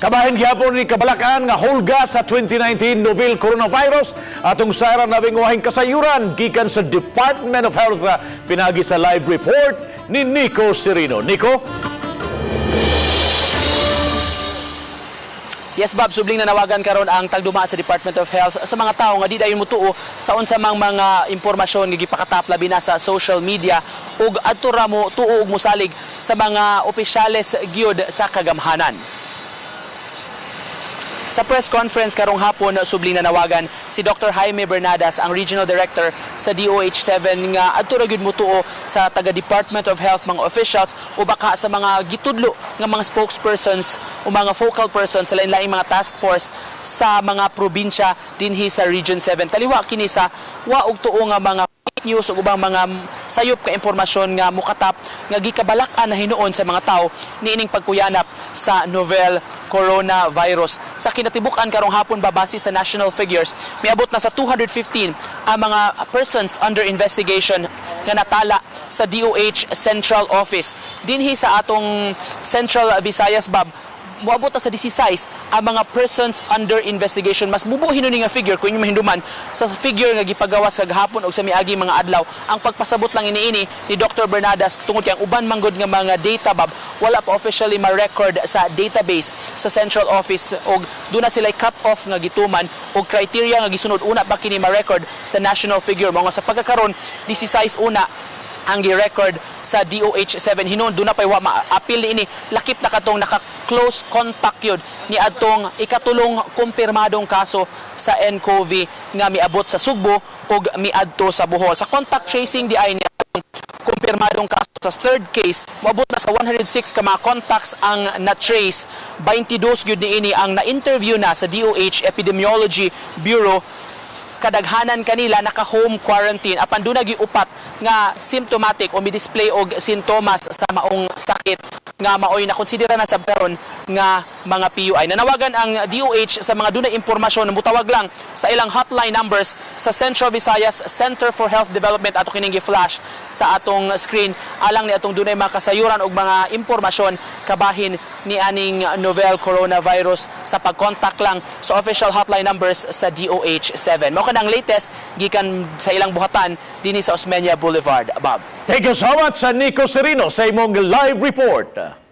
Kabahin gyapon ni kabalakan nga hulga sa 2019 novel coronavirus atong sayra nabing wahing kasayuran gikan sa Department of Health pinagi sa live report ni Nico Serino. Nico? Yes, Bob, subling na nawagan karon ang tagduma sa Department of Health sa mga tao nga di dayon mutuo sa unsa mang mga impormasyon nga gipakatap labi na sa social media ug adto ra mo tuo ug mosalig sa mga opisyales gyud sa kagamhanan. Sa press conference karong hapon, subling na nawagan si Dr. Jaime Bernadas, ang Regional Director sa DOH-7 nga adto ra gyud mutuo sa taga Department of Health mga officials o baka sa mga gitudlo nga mga spokespersons o mga focal persons sa lain-laing mga task force sa mga probinsya dinhi sa Region 7. Taliwa kini sa wa og tuo nga mga news ug ubang mga sayop ka impormasyon nga mukatap nga gikabalak-an na hinuon sa mga tao niining pagkuyanap sa novel coronavirus. Sa kinatibuk-an karong hapon babase sa national figures, miabot na sa 215 ang mga persons under investigation nga natala sa DOH Central Office. Dinhi sa atong Central Visayas, Bob, muabot na sa 16 ang mga persons under investigation. Mas mubuhin ni nga figure kung yung mahinduman sa figure nga gipagawas kagahapon og sa miagi mga adlaw. Ang pagpasabot lang iniini ni Dr. Bernadas tungod kay ang uban manggod nga mga data, Bob, wala pa officially ma-record sa database sa Central Office og doon na sila cut off nga gituman og criteria nga gisunod una pa kini ma-record sa national figure. Mga sa pagkakaron 16 una ang gi-record sa DOH-7 hinon doon na pay wa ma-appeal niini lakip na katong naka-close contact yun ni adtong ikatulong kumpirmadong kaso sa nCoV nga miabot sa Sugbo ug miadto sa Bohol. Sa contact tracing di ay ni kumpirmadong kaso sa third case moabot na sa 106 ka mga contacts ang na-trace. 22 gyud niini ang na-interview na sa DOH Epidemiology Bureau. Kadaghanan kanila naka-home quarantine apan doon giupat nga symptomatic o mi-display og sintomas sa maong sakit nga maoy na konsidera na sa peron nga mga PUI. Nanawagan ang DOH sa mga dunay impormasyon, mutawag lang sa ilang hotline numbers sa Central Visayas Center for Health Development ato kining gi-flash sa atong screen alang ni atong dunay mga kasayuran og mga impormasyon kabahin ni aning novel coronavirus sa pag-contact lang sa official hotline numbers sa DOH-7. Mao kanang latest gikan sa ilang buhatan dinhi sa Osmeña Boulevard, Bob. Thank you so much, Nico Serino, sa imong live report.